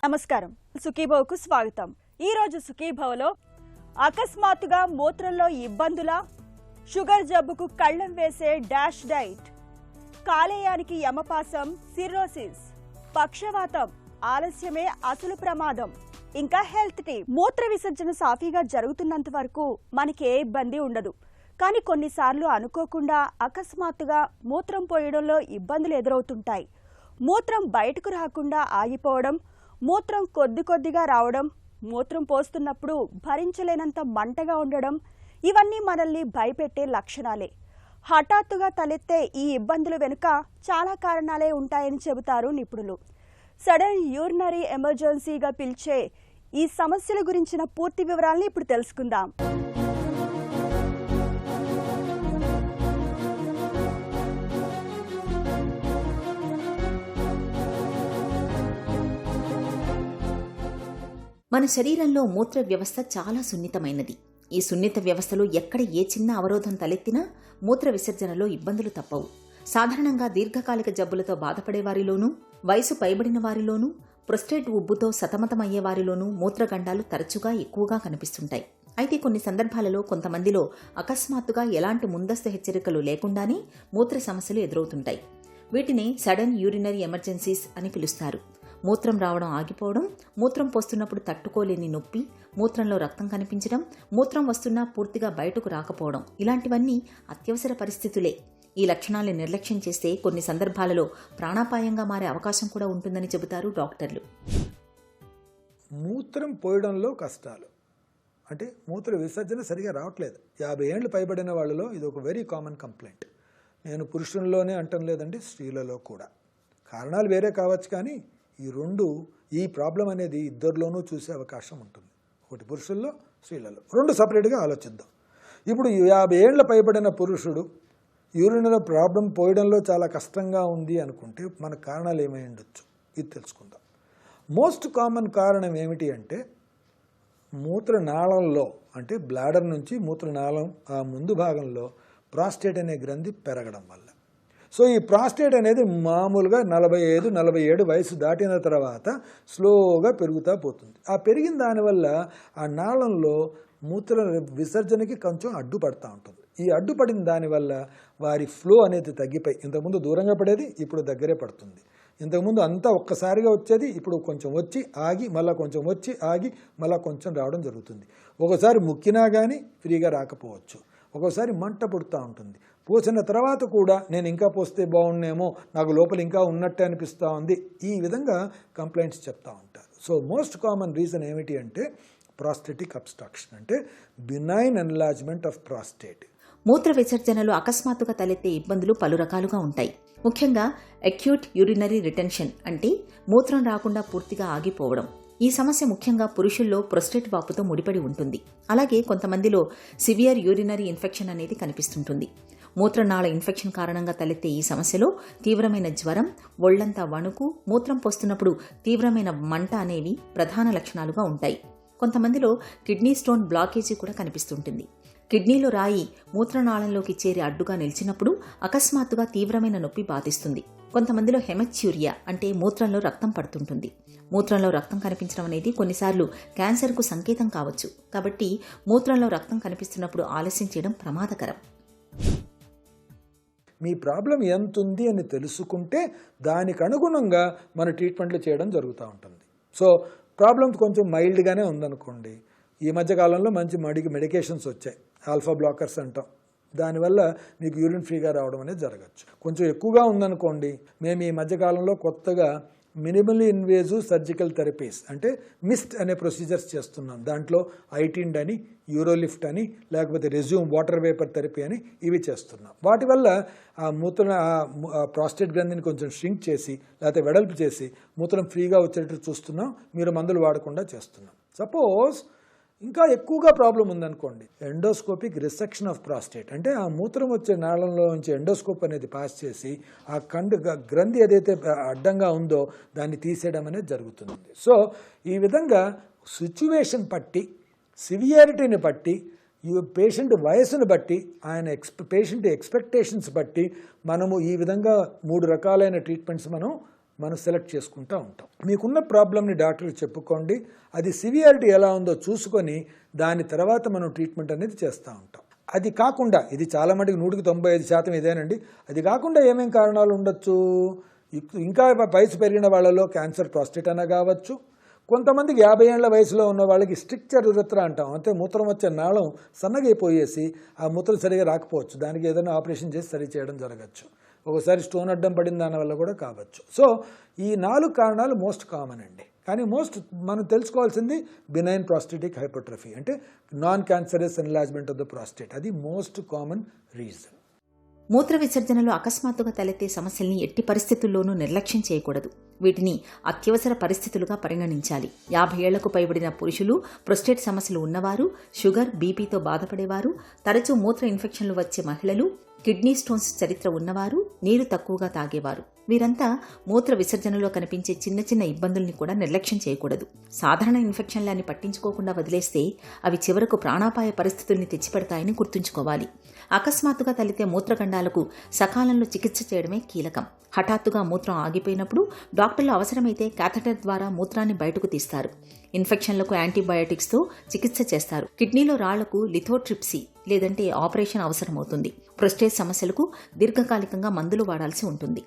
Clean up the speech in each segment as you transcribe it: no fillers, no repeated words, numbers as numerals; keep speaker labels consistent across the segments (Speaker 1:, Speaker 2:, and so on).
Speaker 1: నమస్కారం, సుఖీభవకు స్వాగతం. ఈ రోజు సుఖీభవలో అకస్మాత్తుగా మూత్రంలో ఇబ్బందుల, షుగర్ జబ్బుకు కళ్ళెం వేసే డాష్ డైట్, కాలేయానికి యమపాసం, సిర్రోసిస్, పక్షవాతం, ఆలస్యమే అసలు ప్రమాదం, ఇంకా హెల్త్ టిప్. మూత్ర విసర్జన సాఫీగా జరుగుతున్నంత వరకు మనకి ఏ ఇబ్బంది ఉండదు. కానీ కొన్నిసార్లు అనుకోకుండా అకస్మాత్తుగా మూత్రం పోయడంలో ఇబ్బందులు ఎదురవుతుంటాయి. మూత్రం బయటకు రాకుండా ఆగిపోవడం, మూత్రం కొద్దిగా రావడం, మూత్రం పోస్తున్నప్పుడు భరించలేనంత మంటగా ఉండడం, ఇవన్నీ మనల్ని భయపెట్టే లక్షణాలే. హఠాత్తుగా తలెత్తే ఈ ఇబ్బందుల వెనుక చాలా కారణాలే ఉంటాయని చెబుతారు నిపుణులు. సడన్ యూరినరీ ఎమర్జెన్సీగా పిలిచే ఈ సమస్యల గురించిన పూర్తి వివరాలను ఇప్పుడు తెలుసుకుందాం.
Speaker 2: మన శరీరంలో మూత్ర వ్యవస్థ చాలా సున్నితమైనది. ఈ సున్నిత వ్యవస్థలో ఎక్కడ ఏ చిన్న అవరోధం తలెత్తినా మూత్ర విసర్జనలో ఇబ్బందులు తప్పవు. సాధారణంగా దీర్ఘకాలిక జబ్బులతో బాధపడే వారిలోనూ, వయసు పైబడిన వారిలోనూ, ప్రొస్టేట్ ఉబ్బుతో సతమతమయ్యే వారిలోనూ మూత్రగండాలు తరచుగా ఎక్కువగా కనిపిస్తుంటాయి. అయితే కొన్ని సందర్భాలలో కొంతమందిలో అకస్మాత్తుగా ఎలాంటి ముందస్తు హెచ్చరికలు లేకుండానే మూత్ర సమస్యలు ఎదురవుతుంటాయి. వీటిని సడన్ యూరినరీ ఎమర్జెన్సీస్ అని పిలుస్తారు. మూత్రం రావడం ఆగిపోవడం, మూత్రం పోస్తున్నప్పుడు తట్టుకోలేని నొప్పి, మూత్రంలో రక్తం కనిపించడం, మూత్రం వస్తున్నా పూర్తిగా బయటకు రాకపోవడం, ఇలాంటివన్నీ అత్యవసర పరిస్థితులే. ఈ లక్షణాలను నిర్లక్ష్యం చేస్తే కొన్ని సందర్భాలలో ప్రాణాపాయంగా మారే అవకాశం కూడా ఉంటుందని చెబుతారు డాక్టర్లు.
Speaker 3: మూత్రం పోయడంలో కష్టాలు అంటే మూత్ర విసర్జన సరిగా రావట్లేదు. 50 ఏళ్ళు పైబడిన వాళ్ళలో ఇది ఒక వెరీ కామన్ కంప్లైంట్. నేను పురుషుల్లోనే అంటం లేదండి, స్త్రీలలో కూడా. కారణాలు వేరే కావచ్చు, కానీ ఈ ప్రాబ్లం అనేది ఇద్దరిలోనూ చూసే అవకాశం ఉంటుంది. ఒకటి పురుషుల్లో, స్త్రీలలో, రెండు సపరేట్గా ఆలోచిద్దాం. ఇప్పుడు 50 ఏళ్ల పైబడిన పురుషుడు యూరినరీ ప్రాబ్లం పోయడంలో చాలా కష్టంగా ఉంది అనుకుంటే మన కారణాలు ఏమై ఉండొచ్చు, ఇది తెలుసుకుందాం. మోస్ట్ కామన్ కారణం ఏమిటి అంటే మూత్రనాళంలో, అంటే బ్లాడర్ నుంచి మూత్రనాళం ఆ ముందు భాగంలో ప్రాస్టేట్ అనే గ్రంథి పెరగడం వల్ల. సో ఈ ప్రాస్టేట్ అనేది మామూలుగా 45-47 వయసు దాటిన తర్వాత స్లోగా పెరుగుతూ పోతుంది. ఆ పెరిగిన దానివల్ల ఆ నాళంలో మూత్ర విసర్జనకి కొంచెం అడ్డుపడతా ఉంటుంది. ఈ అడ్డుపడిన దానివల్ల వారి ఫ్లో అనేది తగ్గిపోయి, ఇంతకుముందు దూరంగా పడేది ఇప్పుడు దగ్గరే పడుతుంది. ఇంతకుముందు అంతా ఒక్కసారిగా వచ్చేది ఇప్పుడు కొంచెం వచ్చి ఆగి, మళ్ళీ కొంచెం వచ్చి ఆగి, మళ్ళీ కొంచెం రావడం జరుగుతుంది. ఒకసారి ముక్కినా కానీ ఫ్రీగా రాకపోవచ్చు, ఒక్కోసారి మంట పుడుతూ ఉంటుంది. పోసిన తర్వాత కూడా నేను ఇంకా పోస్తే బాగుండేమో, నాకు లోపల ఇంకా ఉన్నట్టే అనిపిస్తూ ఉంది, ఈ విధంగా కంప్లైంట్స్ చెప్తూ ఉంటారు. సో మోస్ట్ కామన్ రీజన్ ఏమిటి అంటే ప్రాస్టేటిక్ అబ్స్ట్రక్షన్, అంటే బినైన్ ఎన్లార్జ్మెంట్ ఆఫ్ ప్రాస్టేట్.
Speaker 2: మూత్ర విసర్జనలో అకస్మాత్తుగా తలెత్తే ఇబ్బందులు పలు రకాలుగా ఉంటాయి. ముఖ్యంగా అక్యూట్ యూరినరీ రిటెన్షన్, అంటే మూత్రం రాకుండా పూర్తిగా ఆగిపోవడం. ఈ సమస్య ముఖ్యంగా పురుషుల్లో ప్రొస్టేట్ వాపుతో ముడిపడి ఉంటుంది. అలాగే కొంతమందిలో సివియర్ యూరినరీ ఇన్ఫెక్షన్ అనేది కనిపిస్తుంటుంది. మూత్రనాళ ఇన్ఫెక్షన్ కారణంగా తలెత్తే ఈ సమస్యలో తీవ్రమైన జ్వరం, ఒళ్లంతా వణుకు, మూత్రం పోస్తున్నప్పుడు తీవ్రమైన మంట అనేవి ప్రధాన లక్షణాలుగా ఉంటాయి. కొంతమందిలో కిడ్నీ స్టోన్ బ్లాకేజీ కూడా కనిపిస్తుంటుంది. కిడ్నీలో రాయి మూత్రనాళంలోకి చేరి అడ్డుగా నిలిచినప్పుడు అకస్మాత్తుగా తీవ్రమైన నొప్పి బాధిస్తుంది. కొంతమందిలో హెమచ్యూరియా, అంటే మూత్రంలో రక్తం పడుతుంటుంది. మూత్రంలో రక్తం కనిపించడం అనేది కొన్నిసార్లు క్యాన్సర్కు సంకేతం కావచ్చు. కాబట్టి మూత్రంలో రక్తం కనిపిస్తున్నప్పుడు ఆలస్యం చేయడం ప్రమాదకరం.
Speaker 3: మీ ప్రాబ్లం ఎంత ఉంది అని తెలుసుకుంటే దానికి అనుగుణంగా మన ట్రీట్మెంట్లు చేయడం జరుగుతూ ఉంటుంది. సో ప్రాబ్లం కొంచెం మైల్డ్గానే ఉందనుకోండి, ఈ మధ్యకాలంలో మంచి మెడికేషన్స్ వచ్చాయి, ఆల్ఫా బ్లాకర్స్ అంటాం. దానివల్ల మీకు యూరిన్ ఫ్రీగా రావడం అనేది జరగచ్చు. కొంచెం ఎక్కువగా ఉందనుకోండి, మేము ఈ మధ్యకాలంలో కొత్తగా మినిమల్లీ ఇన్వేజివ్ సర్జికల్ థెరపీస్, అంటే మిస్ట్ అనే ప్రొసీజర్స్ చేస్తున్నాం. దాంట్లో ఐటిండ్ అని, యూరోలిఫ్ట్ అని, లేకపోతే రెజ్యూమ్ వాటర్ వేపర్ థెరపీ అని ఇవి చేస్తున్నాం. వాటి వల్ల ఆ ప్రాస్టేట్ గ్రంథిని కొంచెం ష్రింక్ చేసి, లేకపోతే వెడల్పు చేసి మూత్రం ఫ్రీగా వచ్చేటట్టు చూస్తున్నాం. మీరు మందులు వాడకుండా చేస్తున్నాం. సపోజ్ ఇంకా ఎక్కువగా ప్రాబ్లం ఉందనుకోండి, ఎండోస్కోపిక్ రిసెక్షన్ ఆఫ్ ప్రాస్టేట్, అంటే ఆ మూత్రం వచ్చే నాళంలో నుంచి ఎండోస్కోప్ అనేది పాస్ చేసి ఆ గ్రంథి ఏదైతే అడ్డంగా ఉందో దాన్ని తీసేయడం అనేది జరుగుతుంది. సో ఈ విధంగా సిచ్యువేషన్ బట్టి, సివియారిటీని బట్టి, పేషెంట్ వయసును బట్టి, ఆయన పేషెంట్ ఎక్స్పెక్టేషన్స్ బట్టి మనము ఈ విధంగా 3 రకాలైన ట్రీట్మెంట్స్ మనం మనం సెలెక్ట్ చేసుకుంటూ ఉంటాం. మీకున్న ప్రాబ్లమ్ని డాక్టర్కి చెప్పుకోండి, అది సివియారిటీ ఎలా ఉందో చూసుకొని దాని తర్వాత మనం ట్రీట్మెంట్ అనేది చేస్తూ ఉంటాం. అది కాకుండా, ఇది చాలా మటుకు 195% ఇదేనండి, అది కాకుండా ఏమేం కారణాలు ఉండొచ్చు? ఇంకా వయసు పెరిగిన వాళ్ళలో క్యాన్సర్ ప్రాస్టేట్ అన్న కావచ్చు. కొంతమందికి 50 ఏళ్ల వయసులో ఉన్న వాళ్ళకి స్ట్రిక్చర్ యురెత్ర అంటాం, అంటే మూత్రం వచ్చే నాళం సన్నగైపోయేసి ఆ మూత్రం సరిగా రాకపోవచ్చు, దానికి ఏదైనా ఆపరేషన్ చేసి సరి చేయడం జరగచ్చు. ఒకసారి స్టోన్ అడ్డం పడిన దానివల్ల కూడా కావచ్చు. సో ఈ 4 కారణాలు మోస్ట్ కామన్ అండి. కానీ మనం తెలుసుకోవాల్సింది బినైన్ ప్రాస్టేటిక్ హైపర్ట్రఫీ, అంటే non cancerous enlargement of the prostate, అది మోస్ట్ కామన్ రీజన్.
Speaker 2: మూత్ర విసర్జనలో అకస్మాత్తుగా తలెత్తే సమస్యల్ని ఎట్టి పరిస్థితుల్లోనూ నిర్లక్ష్యం చేయకూడదు. వీటిని అత్యవసర పరిస్థితులుగా పరిగణించాలి. 50 ఏళ్లకు పైబడిన పురుషులు, ప్రొస్టేట్ సమస్యలు ఉన్నవారు, షుగర్, బీపీతో బాధపడేవారు, తరచూ మూత్ర ఇన్ఫెక్షన్లు వచ్చే మహిళలు, కిడ్నీ స్టోన్స్ చరిత్ర ఉన్నవారు, నీరు తక్కువగా తాగేవారు, వీరంతా మూత్ర విసర్జనలో కనిపించే చిన్న చిన్న ఇబ్బందుల్ని కూడా నిర్లక్ష్యం చేయకూడదు. సాధారణ ఇన్ఫెక్షన్లని పట్టించుకోకుండా వదిలేస్తే అవి చివరకు ప్రాణాపాయ పరిస్థితుల్ని తెచ్చిపెడతాయని గుర్తుంచుకోవాలి. అకస్మాత్తుగా తలెత్తే మూత్రగండాలకు సకాలంలో చికిత్స చేయడమే కీలకం. హఠాత్తుగా మూత్రం ఆగిపోయినప్పుడు డాక్టర్లు అవసరమైతే క్యాథెటర్ ద్వారా మూత్రాన్ని బయటకు తీస్తారు. ఇన్ఫెక్షన్లకు యాంటీబయాటిక్స్తో చికిత్స చేస్తారు. కిడ్నీలో రాళ్లకు లిథోట్రిప్సీ లేదంటే ఆపరేషన్ అవసరమవుతుంది. ప్రొస్టేట్ సమస్యలకు దీర్ఘకాలికంగా మందులు వాడాల్సి ఉంటుంది.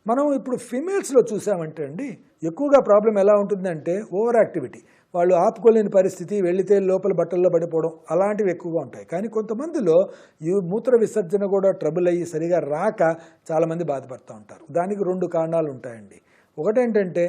Speaker 3: మనం ఇప్పుడు ఫీమేల్స్లో చూసామంటే అండి, ఎక్కువగా ప్రాబ్లం ఎలా ఉంటుందంటే ఓవర్ యాక్టివిటీ, వాళ్ళు ఆపుకోలేని పరిస్థితి, వెళితే లోపల బట్టల్లో పడిపోవడం, అలాంటివి ఎక్కువగా ఉంటాయి. కానీ కొంతమందిలో ఈ మూత్ర విసర్జన కూడా ట్రబుల్ అయ్యి సరిగా రాక చాలామంది బాధపడుతూ ఉంటారు. దానికి 2 కారణాలు ఉంటాయండి. ఒకటేంటంటే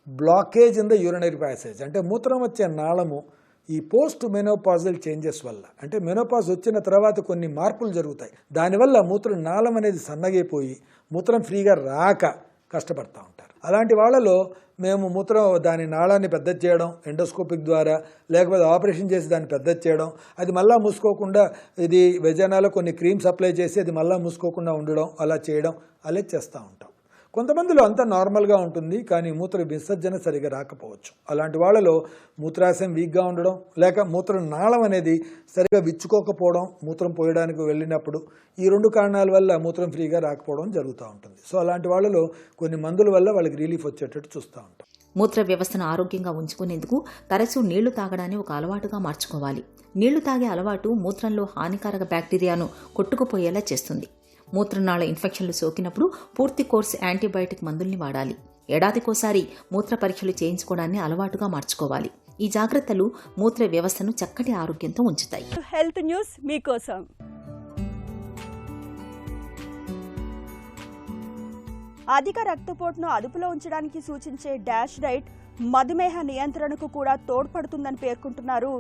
Speaker 3: blockage in the urinary passage, అంటే మూత్రం వచ్చే నాళము ఈ పోస్ట్ మెనోపాజల్ చేంజెస్ వల్ల, అంటే మెనోపాజ్ వచ్చిన తర్వాత కొన్ని మార్పులు జరుగుతాయి, దానివల్ల మూత్ర నాళం అనేది సన్నగైపోయి మూత్రం ఫ్రీగా రాక కష్టపడతా ఉంటారు. అలాంటి వాళ్ళలో మేము దాని నాళాన్ని పెద్దది చేయడం ఎండోస్కోపిక్ ద్వారా, లేకపోతే ఆపరేషన్ చేసి దాన్ని పెద్దది చేయడం, అది మళ్ళా మూసుకోకుండా ఇది వెజైనాలో కొన్ని క్రీమ్స్ అప్లై చేసి అది మళ్ళా మూసుకోకుండా ఉండడం, అలా చేయడం, అలా చేస్తూ ఉంటాం. కొంతమందిలో అంతా నార్మల్గా ఉంటుంది, కానీ మూత్ర విసర్జన సరిగా రాకపోవచ్చు. అలాంటి వాళ్ళలో మూత్రాశయం వీక్గా ఉండడం, లేక మూత్ర నాళం అనేది సరిగా విచ్చుకోకపోవడం, మూత్రం పోయడానికి వెళ్ళినప్పుడు, ఈ 2 కారణాల వల్ల మూత్రం ఫ్రీగా రాకపోవడం జరుగుతూ ఉంటుంది. సో అలాంటి వాళ్ళలో కొన్ని మందుల వల్ల వాళ్ళకి రిలీఫ్ వచ్చేటట్టు చూస్తూ ఉంటాం.
Speaker 2: మూత్ర వ్యవస్థను ఆరోగ్యంగా ఉంచుకునేందుకు తరచూ నీళ్లు తాగడాన్ని ఒక అలవాటుగా మార్చుకోవాలి. నీళ్లు తాగే అలవాటు మూత్రంలో హానికారక బ్యాక్టీరియాను కొట్టుకుపోయేలా చేస్తుంది. మూత్రనాళ ఇన్ఫెక్షన్లు సోకినప్పుడు పూర్తి కోర్సు యాంటీబయాటిక్ మందుల్ని వాడాలి. ఏడాదికోసారి మూత్ర పరీక్షలు చేయించుకోవడాన్ని అలవాటుగా మార్చుకోవాలి. ఈ జాగ్రత్తలు మూత్ర వ్యవస్థను చక్కటి ఆరోగ్యంతో ఉంచుతాయి.
Speaker 1: హెల్త్ న్యూస్ మీకోసం. అధిక రక్తపోటును అదుపులో ఉంచడానికి సూచించే డాష్ డైట్ మధుమేహ నియంత్రణకు కూడా తోడ్పడుతుందని పేర్కొంటున్నారు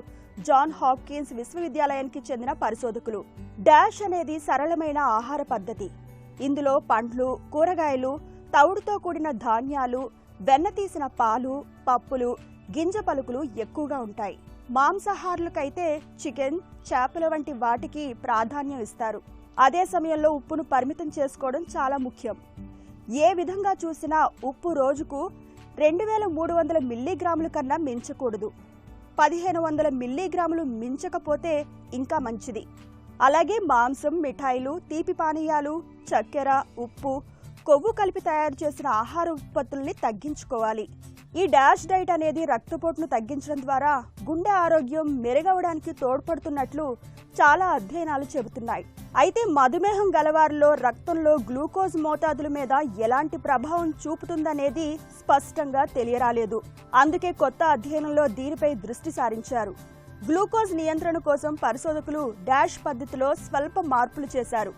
Speaker 1: జాన్ హాప్కిన్స్ విశ్వవిద్యాలయానికి చెందిన పరిశోధకులు. డాష్ అనేది సరళమైన ఆహార పద్ధతి. ఇందులో పండ్లు, కూరగాయలు, తవుడుతో కూడిన ధాన్యాలు, వెన్న తీసిన పాలు, పప్పులు, గింజ పలుకులు ఎక్కువగా ఉంటాయి. మాంసాహారులకైతే చికెన్, చేపల వంటి వాటికి ప్రాధాన్యం ఇస్తారు. అదే సమయంలో ఉప్పును పరిమితం చేసుకోవడం చాలా ముఖ్యం. ఏ విధంగా చూసినా ఉప్పు రోజుకు 2300 మిల్లీగ్రాముల కన్నా మించకూడదు. 1500 మిల్లీగ్రాములు మించకపోతే ఇంకా మంచిది. అలాగే మాంసం, మిఠాయిలు, తీపి పానీయాలు, చక్కెర, ఉప్పు, కొవ్వు కలిపి తయారు చేసిన ఆహార ఉత్పత్తుల్ని తగ్గించుకోవాలి. ఈ డాష్ డైట్ అనేది రక్తపోటును తగ్గించడం ద్వారా గుండె ఆరోగ్యం మెరుగవడానికి తోడ్పడుతున్నట్లు చాలా అధ్యయనాలు చెబుతున్నాయి. అయితే మధుమేహం గలవారిలో రక్తంలో గ్లూకోజ్ మోతాదుల మీద ఎలాంటి ప్రభావం చూపుతుందనేది స్పష్టంగా తెలియరాలేదు. అందుకే కొత్త అధ్యయనంలో దీనిపై దృష్టి సారించారు. గ్లూకోజ్ నియంత్రణ కోసం పరిశోధకులు డాష్ పద్ధతిలో స్వల్ప మార్పులు చేశారు.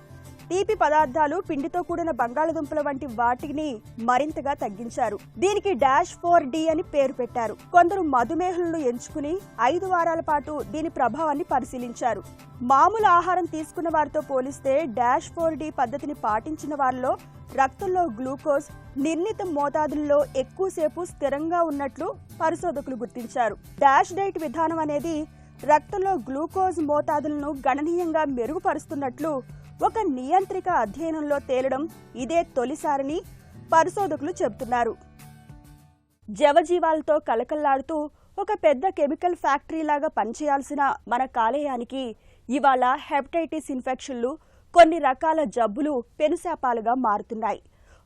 Speaker 1: తీపి పదార్థాలు, పిండితో కూడిన బంగాళదుంపల వంటి వాటిని మరింతగా తగ్గించారు. దీనికి -4D అని పేరు పెట్టారు. కొందరు మధుమేహులను ఎంచుకుని 5 వారాల పాటు దీని ప్రభావాన్ని పరిశీలించారు. మామూలు ఆహారం తీసుకున్న వారితో పోలిస్తే -4D పద్ధతిని పాటించిన వారిలో రక్తంలో గ్లూకోజ్ నిర్ణీత మోతాదుల్లో ఎక్కువసేపు స్థిరంగా ఉన్నట్లు పరిశోధకులు గుర్తించారు. డాష్ డైట్ విధానం అనేది రక్తంలో గ్లూకోజ్ మోతాదులను గణనీయంగా మెరుగుపరుస్తున్నట్లు ఒక నియంత్రిక అధ్యయనంలో తేలడం ఇదే తొలిసారని పరిశోధకులు చెబుతున్నారు. జవజీవాలతో కలకల్లాడుతూ ఒక పెద్ద కెమికల్ ఫ్యాక్టరీలాగా పనిచేయాల్సిన మన కాలేయానికి ఇవాళ హెపటైటిస్ ఇన్ఫెక్షన్లు, కొన్ని రకాల జబ్బులు పెనుశాపాలుగా మారుతున్నాయి.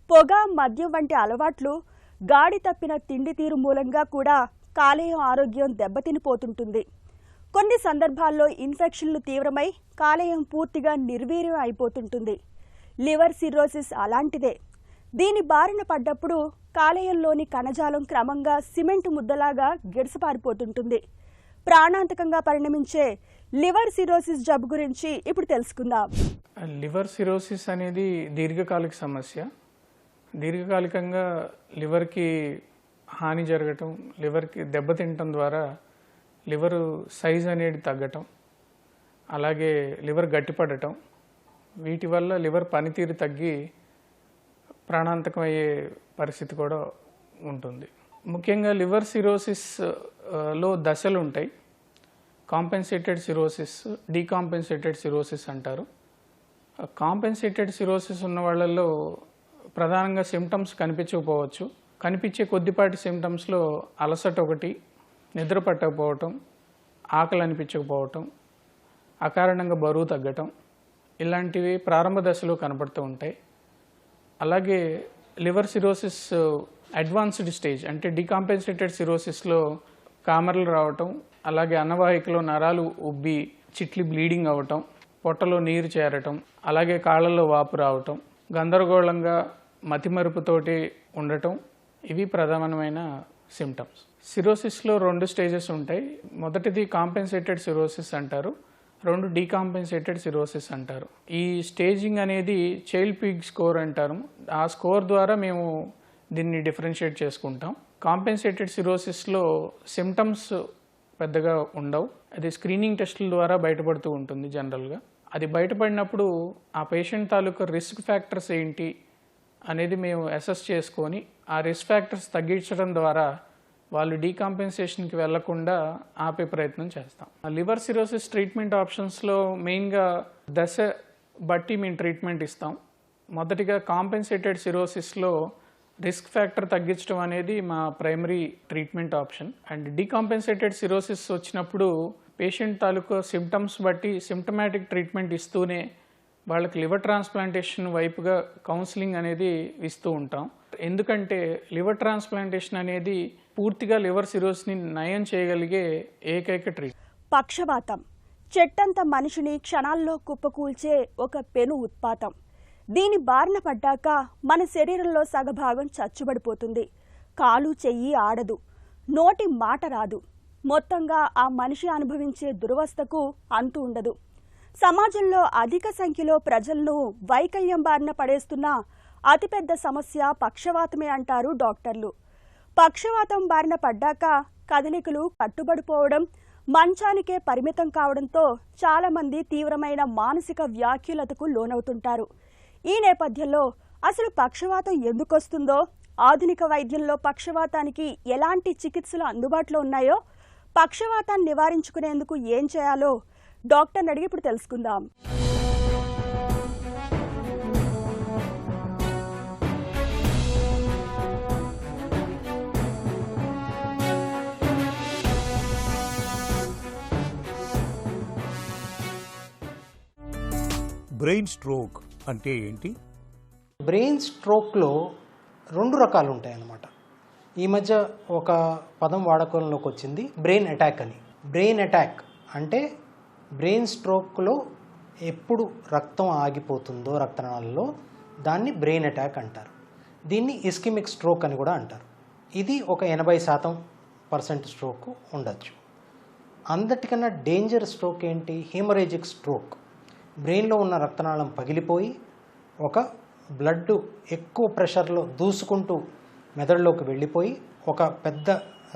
Speaker 1: పొగ, మద్యం వంటి అలవాట్లు, గాడి తప్పిన తిండి తీరు మూలంగా కూడా కాలేయం ఆరోగ్యం దెబ్బతినిపోతుంటుంది. కొన్ని సందర్భాల్లో ఇన్ఫెక్షన్లు తీవ్రమై కాలేయం పూర్తిగా నిర్వీర్యం అయిపోతుంటుంది. లివర్ సిర్రోసిస్ అలాంటిదే. దీని బారిన పడ్డప్పుడు కాలేయంలోని కణజాలం క్రమంగా సిమెంట్ ముద్దలాగా గిడసపారిపోతుంటుంది. ప్రాణాంతకంగా పరిణమించే లివర్ సిరోసిస్ జబ్బు గురించి ఇప్పుడు తెలుసుకుందాం.
Speaker 4: లివర్ సిరోసిస్ అనేది దీర్ఘకాలిక సమస్య. దీర్ఘకాలికంగా లివర్కి హాని జరగటం, లివర్కి దెబ్బతింటం ద్వారా లివర్ సైజ్ అనేది తగ్గటం, అలాగే లివర్ గట్టిపడటం, వీటి వల్ల లివర్ పనితీరు తగ్గి ప్రాణాంతకం అయ్యే పరిస్థితి కూడా ఉంటుంది. ముఖ్యంగా లివర్ సిరోసిస్లో దశలు ఉంటాయి. కాంపెన్సేటెడ్ సిరోసిస్, డీకాంపెన్సేటెడ్ సిరోసిస్ అంటారు. కాంపెన్సేటెడ్ సిరోసిస్ ఉన్న వాళ్ళల్లో ప్రధానంగా సిమ్టమ్స్ కనిపించకపోవచ్చు. కనిపించే కొద్దిపాటి సిమ్టమ్స్లో అలసట ఒకటి, నిద్ర పట్టకపోవటం, ఆకలి అనిపించకపోవటం, అకారణంగా బరువు తగ్గటం, ఇలాంటివి ప్రారంభ దశలో కనపడుతూ ఉంటాయి. అలాగే లివర్ సిరోసిస్ అడ్వాన్స్డ్ స్టేజ్ అంటే డీకాంపెన్సేటెడ్ సిరోసిస్లో కామర్లు రావటం, అలాగే అన్నవాహికలో నరాలు ఉబ్బి చిట్లి బ్లీడింగ్ అవ్వటం, పొట్టలో నీరు చేరటం, అలాగే కాళ్ళల్లో వాపు రావటం, గందరగోళంగా మతిమరుపుతోటి ఉండటం, ఇవి ప్రధానమైన సిమ్టమ్స్. సిరోసిస్లో 2 స్టేజెస్ ఉంటాయి. మొదటిది కాంపెన్సేటెడ్ సిరోసిస్ అంటారు, 2 డీకాంపెన్సేటెడ్ సిరోసిస్ అంటారు. ఈ స్టేజింగ్ అనేది చైల్డ్ పిగ్ స్కోర్ అంటారు. ఆ స్కోర్ ద్వారా మేము దీన్ని డిఫరెన్షియేట్ చేసుకుంటాం. కాంపెన్సేటెడ్ సిరోసిస్లో సిమ్టమ్స్ పెద్దగా ఉండవు. అది స్క్రీనింగ్ టెస్టుల ద్వారా బయటపడుతూ ఉంటుంది జనరల్గా. అది బయటపడినప్పుడు ఆ పేషెంట్ తాలూకా రిస్క్ ఫ్యాక్టర్స్ ఏంటి అనేది మేము అసెస్ చేసుకొని ఆ రిస్క్ ఫ్యాక్టర్స్ తగ్గించడం ద్వారా వాళ్ళు డీకాంపెన్సేషన్కి వెళ్లకుండా ఆపే ప్రయత్నం చేస్తాం. లివర్ సిరోసిస్ ట్రీట్మెంట్ ఆప్షన్స్లో మెయిన్గా దశ బట్టి మేము ట్రీట్మెంట్ ఇస్తాం. మొదటిగా కాంపెన్సేటెడ్ సిరోసిస్లో రిస్క్ ఫ్యాక్టర్ తగ్గించడం అనేది మా primary treatment option. And decompensated cirrhosis వచ్చినప్పుడు పేషెంట్ తాలూకా సిమ్టమ్స్ బట్టి సిమ్టమాటిక్ ట్రీట్మెంట్ ఇస్తూనే వాళ్ళకి లివర్ ట్రాన్స్ప్లాంటేషన్ వైపుగా కౌన్సిలింగ్ అనేది ఇస్తూ ఉంటాం. ఎందుకంటే లివర్ ట్రాన్స్ప్లాంటేషన్ అనేది పూర్తిగా లివర్ సిరోసిస్ని నయం చేయగలిగే ఏకైక ట్రీట్మెంట్.
Speaker 1: పక్షవాతం చెట్టంత మనిషిని క్షణాల్లో కుప్పకూల్చే ఒక పెను ఉత్పాతం. దీని బారిన పడ్డాక మన శరీరంలో సగభాగం చచ్చుబడిపోతుంది. కాలు చెయ్యి ఆడదు, నోటి మాట రాదు. మొత్తంగా ఆ మనిషి అనుభవించే దురవస్థకు అంతు ఉండదు. సమాజంలో అధిక సంఖ్యలో ప్రజలను వైకల్యం బారిన పడేస్తున్న అతిపెద్ద సమస్య పక్షవాతమే అంటారు డాక్టర్లు. పక్షవాతం బారిన పడ్డాక కదలికలు కట్టుబడిపోవడం, మంచానికే పరిమితం కావడంతో చాలామంది తీవ్రమైన మానసిక వ్యాఖ్యలతకు లోనవుతుంటారు. ఈ నేపథ్యంలో అసలు పక్షవాతం ఎందుకొస్తుందో, ఆధునిక వైద్యంలో పక్షవాతానికి ఎలాంటి చికిత్సలు అందుబాటులో ఉన్నాయో, పక్షవాతాన్ని నివారించుకునేందుకు ఏం చేయాలో డాక్టర్ని అడిగి ఇప్పుడు తెలుసుకుందాం.
Speaker 5: బ్రెయిన్ స్ట్రోక్ అంటే ఏంటి?
Speaker 6: బ్రెయిన్ స్ట్రోక్లో 2 రకాలు ఉంటాయన్నమాట. ఈ మధ్య ఒక పదం వాడకంలోకి వచ్చింది, బ్రెయిన్ అటాక్ అని. బ్రెయిన్ అటాక్ అంటే బ్రెయిన్ స్ట్రోక్లో ఎప్పుడు రక్తం ఆగిపోతుందో రక్తనాళాల్లో దాన్ని బ్రెయిన్ అటాక్ అంటారు. దీన్ని ఇస్కిమిక్ స్ట్రోక్ అని కూడా అంటారు. ఇది ఒక 80% స్ట్రోక్ ఉండొచ్చు. అందటికన్నా డేంజర్ స్ట్రోక్ ఏంటి? Haemorrhagic stroke. బ్రెయిన్లో ఉన్న రక్తనాళం పగిలిపోయి ఒక బ్లడ్ ఎక్కువ ప్రెషర్లో దూసుకుంటూ మెదడులోకి వెళ్ళిపోయి ఒక పెద్ద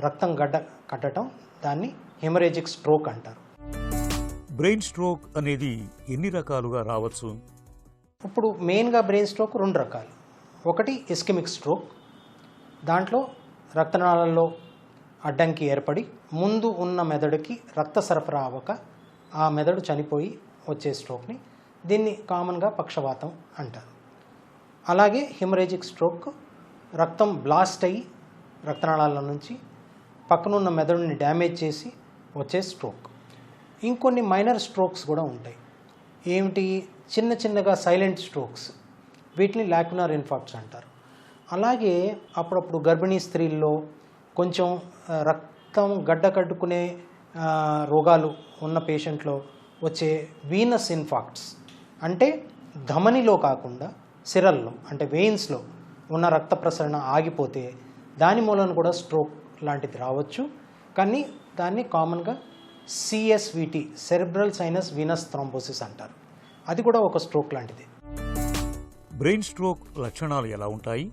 Speaker 6: రక్తం గడ్డ కట్టడం, దాన్ని హెమరేజిక్ స్ట్రోక్ అంటారు.
Speaker 5: బ్రెయిన్ స్ట్రోక్ అనేది ఎన్ని రకాలుగా రావచ్చు?
Speaker 6: ఇప్పుడు మెయిన్గా బ్రెయిన్ స్ట్రోక్ 2 రకాలు. ఒకటి ఇస్కెమిక్ స్ట్రోక్. దాంట్లో రక్తనాళాల్లో అడ్డంకి ఏర్పడి ముందు ఉన్న మెదడుకి రక్త సరఫరా అవ్వక ఆ మెదడు చనిపోయి వచ్చే స్ట్రోక్ని, దీన్ని కామన్గా పక్షవాతం అంటారు. అలాగే హెమరేజిక్ స్ట్రోక్, రక్తం బ్లాస్ట్ అయ్యి రక్తనాళాల నుంచి పక్కనున్న మెదడుని డ్యామేజ్ చేసి వచ్చే స్ట్రోక్. ఇంకొన్ని మైనర్ స్ట్రోక్స్ కూడా ఉంటాయి. ఏమిటి? చిన్నగా సైలెంట్ స్ట్రోక్స్, వీటిని లాక్యునార్ ఇన్ఫార్క్ట్స్ అంటారు. అలాగే అప్పుడప్పుడు గర్భిణీ స్త్రీల్లో కొంచెం రక్తం గడ్డ కట్టుకునే రోగాలు ఉన్న పేషెంట్లో వచ్చే వీనస్ ఇన్ఫాక్ట్స్, అంటే ధమనిలో కాకుండా సిరల్లో అంటే వెయిన్స్లో ఉన్న రక్త ప్రసరణ ఆగిపోతే దాని మూలన కూడా స్ట్రోక్ లాంటిది రావచ్చు. కానీ దాన్ని కామన్గా CSVT, cerebral sinus Venus thrombosis అంటారు. అది కూడా ఒక స్ట్రోక్ లాంటిది.
Speaker 5: బ్రెయిన్ స్ట్రోక్ లక్షణాలు ఎలా ఉంటాయి?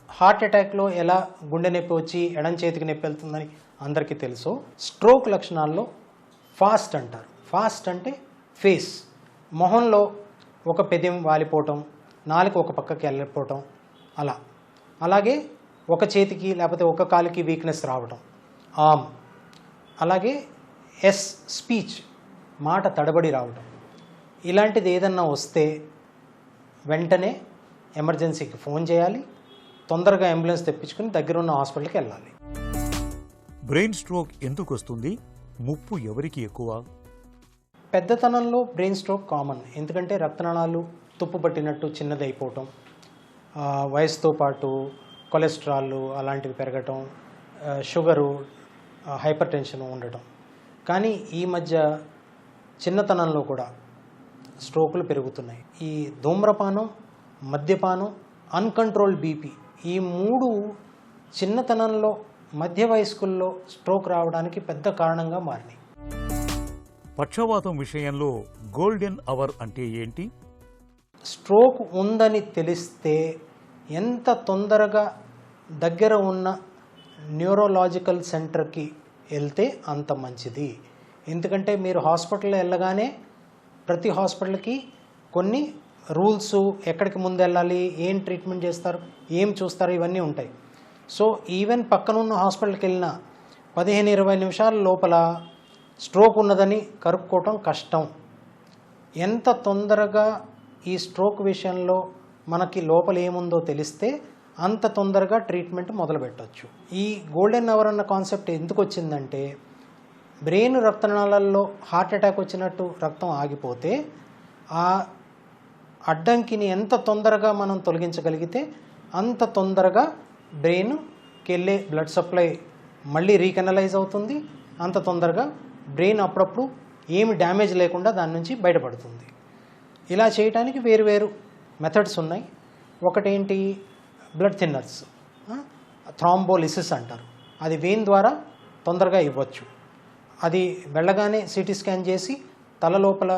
Speaker 6: హార్ట్ అటాక్లో ఎలా గుండె నొప్పి వచ్చి ఎడం చేతికి నొప్పి వెళ్తుందని అందరికీ తెలుసు, స్ట్రోక్ లక్షణాల్లో ఫాస్ట్ అంటారు. ఫాస్ట్ అంటే ఫేస్, మొహంలో ఒక పెదం వాలిపోవటం, నాలుక ఒక పక్కకి వెళ్ళిపోవటం, అలాగే ఒక చేతికి లేకపోతే ఒక కాలుకి వీక్నెస్ రావటం, ఆర్మ్. అలాగే స్పీచ్, మాట తడబడి రావటం. ఇలాంటిది ఏదన్నా వస్తే వెంటనే ఎమర్జెన్సీకి ఫోన్ చేయాలి, తొందరగా అంబులెన్స్ తెప్పించుకుని దగ్గరున్న హాస్పిటల్కి వెళ్ళాలి.
Speaker 5: బ్రెయిన్ స్ట్రోక్ ఎందుకు వస్తుంది? ముప్పు ఎవరికి ఎక్కువ?
Speaker 6: పెద్దతనంలో బ్రెయిన్ స్ట్రోక్ కామన్, ఎందుకంటే రక్తనాళాలు తుప్పు పట్టినట్టు చిన్నది అయిపోవటం, వయసుతో పాటు కొలెస్ట్రాల్ అలాంటివి పెరగటం, షుగరు, హైపర్ టెన్షన్ ఉండటం. కానీ ఈ మధ్య చిన్నతనంలో కూడా స్ట్రోకులు పెరుగుతున్నాయి. ఈ ధూమ్రపానం, మద్యపానం, అన్కంట్రోల్డ్ బీపీ, ఈ మూడు చిన్నతనంలో మధ్య వయస్కుల్లో స్ట్రోక్ రావడానికి పెద్ద కారణంగా మారినాయి.
Speaker 5: పక్షవాతం విషయంలో గోల్డెన్ అవర్ అంటే ఏంటి?
Speaker 6: స్ట్రోక్ ఉందని తెలిస్తే ఎంత తొందరగా దగ్గర ఉన్న న్యూరోలాజికల్ సెంటర్కి వెళ్తే అంత మంచిది. ఎందుకంటే మీరు హాస్పిటల్లో వెళ్ళగానే ప్రతి హాస్పిటల్కి కొన్ని రూల్స్, ఎక్కడికి ముందు వెళ్ళాలి, ఏం ట్రీట్మెంట్ చేస్తారు, ఏం చూస్తారు, ఇవన్నీ ఉంటాయి. సో ఈవెన్ పక్కనున్న హాస్పిటల్కి వెళ్ళినా 15-20 నిమిషాల లోపల స్ట్రోక్ ఉన్నదని కనుక్కోవటం కష్టం. ఎంత తొందరగా ఈ స్ట్రోక్ విషయంలో మనకి లోపల ఏముందో తెలిస్తే అంత తొందరగా ట్రీట్మెంట్ మొదలు పెట్టవచ్చు. ఈ గోల్డెన్ అవర్ అన్న కాన్సెప్ట్ ఎందుకు వచ్చిందంటే, బ్రెయిన్ రక్తనాళాల్లో హార్ట్ అటాక్ వచ్చినట్టు రక్తం ఆగిపోతే ఆ అడ్డంకిని ఎంత తొందరగా మనం తొలగించగలిగితే అంత తొందరగా బ్రెయిన్కి వెళ్ళే బ్లడ్ సప్లై మళ్ళీ రీకెనలైజ్ అవుతుంది, అంత తొందరగా బ్రెయిన్ అప్పుడప్పుడు ఏమి డ్యామేజ్ లేకుండా దాని నుంచి బయటపడుతుంది. ఇలా చేయడానికి వేరు మెథడ్స్ ఉన్నాయి. ఒకటేంటి, బ్లడ్ థిన్నర్స్, థ్రాంబోలిసిస్ అంటారు. అది వెయిన్ ద్వారా తొందరగా ఇవ్వచ్చు. అది వెళ్ళగానే సిటీ స్కాన్ చేసి తల లోపల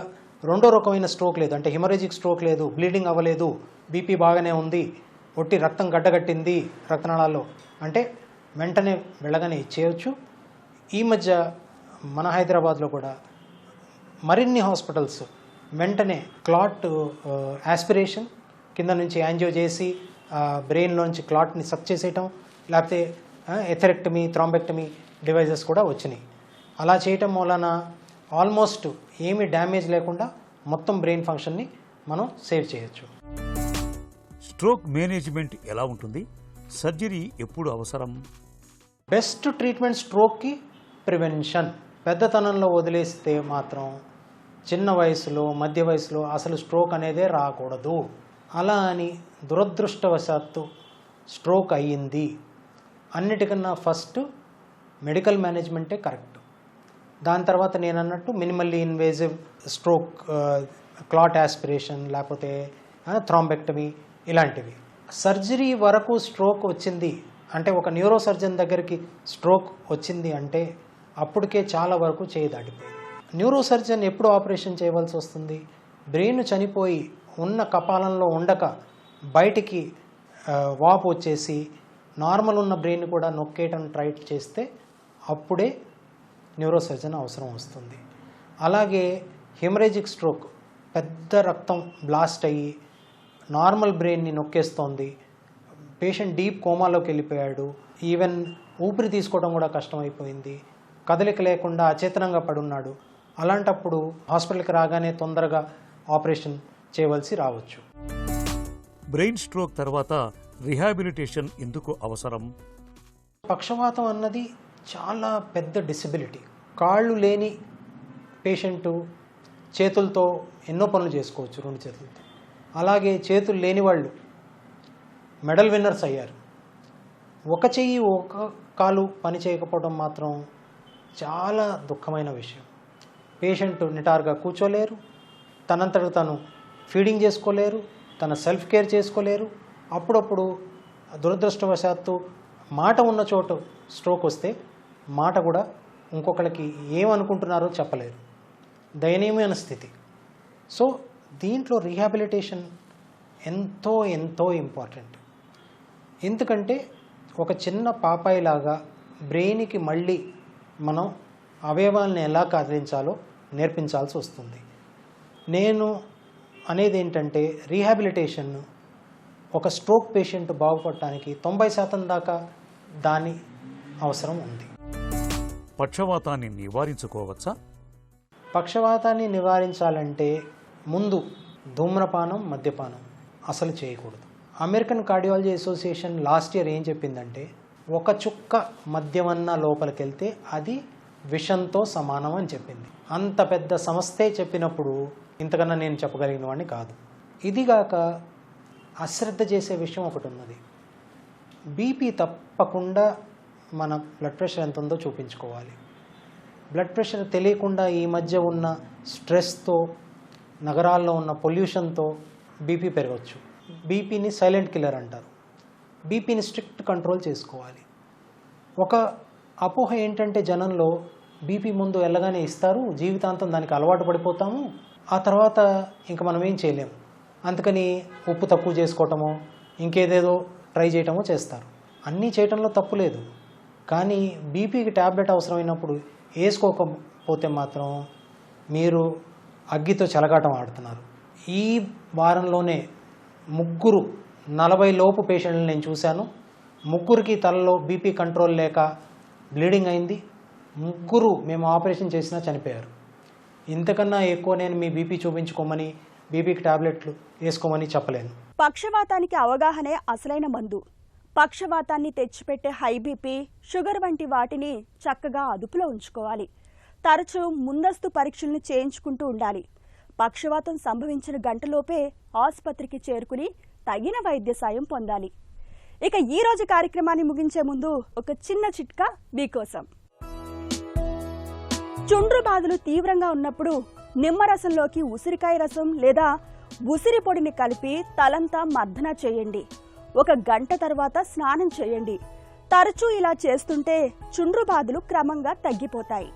Speaker 6: రెండో రకమైన స్ట్రోక్ లేదు, అంటే హిమరేజిక్ స్ట్రోక్ లేదు, బ్లీడింగ్ అవ్వలేదు, బీపీ బాగానే ఉంది, ఒట్టి రక్తం గడ్డగట్టింది రక్తనాళాల్లో అంటే వెంటనే వెళ్ళగానే ఇచ్చేయచ్చు. ఈ మధ్య మన హైదరాబాద్లో కూడా మరిన్ని హాస్పిటల్స్ వెంటనే క్లాట్ యాస్పిరేషన్ కింద నుంచి యాంజియో చేసి బ్రెయిన్లోంచి క్లాట్ని సక్ చేసేయటం, లేకపోతే ఎథెరెక్టమీ, థ్రాంబెక్టమీ డివైజెస్ కూడా వచ్చినాయి. అలా చేయటం వలన ఆల్మోస్ట్ ఏమీ డ్యామేజ్ లేకుండా మొత్తం బ్రెయిన్ ఫంక్షన్ని మనం సేవ్ చేయొచ్చు.
Speaker 5: స్ట్రోక్ మేనేజ్మెంట్ ఎలా ఉంటుంది? సర్జరీ ఎప్పుడు అవసరం?
Speaker 6: బెస్ట్ ట్రీట్మెంట్ స్ట్రోక్కి ప్రివెన్షన్. పెద్దతనంలో వదిలేస్తే మాత్రం చిన్న వయసులో, మధ్య వయసులో అసలు స్ట్రోక్ అనేదే రాకూడదు. అలా అని దురదృష్టవశాత్తు స్ట్రోక్ అయ్యింది, అన్నిటికన్నా ఫస్ట్ మెడికల్ మేనేజ్మెంటే కరెక్ట్. దాని తర్వాత నేను అన్నట్టు minimally invasive stroke, clot aspiration, లేకపోతే థ్రాంబెక్టమీ ఇలాంటివి. సర్జరీ వరకు స్ట్రోక్ వచ్చింది అంటే, ఒక న్యూరో సర్జన్ దగ్గరికి స్ట్రోక్ వచ్చింది అంటే అప్పటికే చాలా వరకు చేయి దాటిపోయింది. న్యూరో సర్జన్ ఎప్పుడు ఆపరేషన్ చేయవలసి వస్తుంది? బ్రెయిన్ చనిపోయి ఉన్న కపాలంలో ఉండక బయటికి వాపు వచ్చేసి నార్మల్ ఉన్న బ్రెయిన్ కూడా నొక్కేయటం ట్రై చేస్తే అప్పుడే న్యూరో సర్జన్ అవసరం వస్తుంది. అలాగే హెమరేజిక్ స్ట్రోక్, పెద్ద రక్తం బ్లాస్ట్ అయ్యి నార్మల్ బ్రెయిన్ని నొక్కేస్తోంది, పేషెంట్ డీప్ కోమాలోకి వెళ్ళిపోయాడు, ఈవెన్ ఊపిరి తీసుకోవడం కూడా కష్టమైపోయింది, కదలిక లేకుండా అచేతనంగా పడున్నాడు. అలాంటప్పుడు హాస్పిటల్కి రాగానే తొందరగా ఆపరేషన్ చేయవలసి రావచ్చు.
Speaker 5: బ్రెయిన్ స్ట్రోక్ తర్వాత రిహాబిలిటేషన్ ఎందుకు అవసరం?
Speaker 6: పక్షవాతం అన్నది చాలా పెద్ద డిసెబిలిటీ. కాళ్ళు లేని పేషెంటు చేతులతో ఎన్నో పనులు చేసుకోవచ్చు, 2 చేతులతో. అలాగే చేతులు లేని వాళ్ళు మెడల్ విన్నర్స్ అయ్యారు. ఒక చెయ్యి ఒక కాలు పని చేయకపోవడం మాత్రం చాలా దుఃఖమైన విషయం. పేషెంట్ నిటారుగా కూర్చోలేరు, తనంతట తను ఫీడింగ్ చేసుకోలేరు, తన సెల్ఫ్ కేర్ చేసుకోలేరు. అప్పుడప్పుడు దురదృష్టవశాత్తు మాట ఉన్న చోటు స్ట్రోక్ వస్తే మాట కూడా ఇంకొకరికి ఏమనుకుంటున్నారో చెప్పలేరు. దయనీయమైన స్థితి. సో దీంట్లో రీహాబిలిటేషన్ ఎంతో ఎంతో ఇంపార్టెంట్. ఎందుకంటే ఒక చిన్న పాపాయిలాగా బ్రెయిన్కి మళ్ళీ మనం అవయవాల్ని ఎలా కదిలించాలో నేర్పించాల్సి వస్తుంది. నేను అనేది ఏంటంటే రీహాబిలిటేషన్ ఒక స్ట్రోక్ పేషెంట్ బాగుపడటానికి 90% దాకా దాని అవసరం ఉంది.
Speaker 5: పక్షవాతాన్ని నివారించుకోవచ్చా?
Speaker 6: పక్షవాతాన్ని నివారించాలంటే ముందు ధూమ్రపానం, మద్యపానం అసలు చేయకూడదు. American cardiology association last year ఏం చెప్పిందంటే ఒక చుక్క మద్యమన్నా లోపలికి వెళ్తే అది విషంతో సమానం అని చెప్పింది. అంత పెద్ద సంస్థే చెప్పినప్పుడు ఇంతకన్నా నేను చెప్పగలిగిన వాడిని కాదు. ఇదిగాక అశ్రద్ధ చేసే విషయం ఒకటి ఉన్నది. బీపీ తప్పకుండా మన బ్లడ్ ప్రెషర్ ఎంత ఉందో చూపించుకోవాలి. బ్లడ్ ప్రెషర్ తెలియకుండా ఈ మధ్య ఉన్న స్ట్రెస్తో, నగరాల్లో ఉన్న పొల్యూషన్తో బీపీ పెరగవచ్చు. బీపీని సైలెంట్ కిల్లర్ అంటారు. బీపీని స్ట్రిక్ట్ కంట్రోల్ చేసుకోవాలి. ఒక అపోహ ఏంటంటే జనంలో బీపీ ముందు వెళ్ళగానే ఇస్తారు, జీవితాంతం దానికి అలవాటు పడిపోతాము, ఆ తర్వాత ఇంకా మనం ఏం చేయలేము, అందుకని ఉప్పు తక్కువ చేసుకోవటమో ఇంకేదేదో ట్రై చేయటమో చేస్తారు. అన్నీ చేయటంలో తప్పు లేదు, కానీ బీపీకి ట్యాబ్లెట్ అవసరమైనప్పుడు వేసుకోకపోతే మాత్రం మీరు అగ్గితో చెలగాటం ఆడుతున్నారు. ఈ వారంలోనే 3 40 లోపు పేషెంట్లు నేను చూశాను. 3కి తలలో బీపీ కంట్రోల్ లేక బ్లీడింగ్ అయింది. 3 మేము ఆపరేషన్ చేసినా చనిపోయారు. ఇంతకన్నా ఎక్కువ నేను మీ బీపీ చూపించుకోమని, బీపీకి టాబ్లెట్లు వేసుకోమని చెప్పలేను.
Speaker 1: పక్షవాతానికి అవగాహనే అసలైన మందు. పక్షవాతాన్ని తెచ్చిపెట్టే హై బీపీ, షుగర్ వంటి వాటిని చక్కగా అదుపులో ఉంచుకోవాలి. తరచూ ముందస్తు పరీక్షలను చేయించుకుంటూ ఉండాలి. పక్షవాతం సంభవించిన గంటలోపే ఆసుపత్రికి చేరుకుని తగిన వైద్య సాయం పొందాలి. ఇక ఈ రోజు కార్యక్రమాన్ని ముగించే ముందు ఒక చిన్న చిట్కా మీకోసం. చుండ్రు బాధలు తీవ్రంగా ఉన్నప్పుడు నిమ్మరసంలోకి ఉసిరికాయ రసం లేదా ఉసిరి పొడిని కలిపి తలంతా మర్దన చేయండి. 1 గంట తర్వాత స్నానం చేయండి. తరచూ ఇలా చేస్తుంటే చుండ్రు బాధలు క్రమంగా తగ్గిపోతాయి.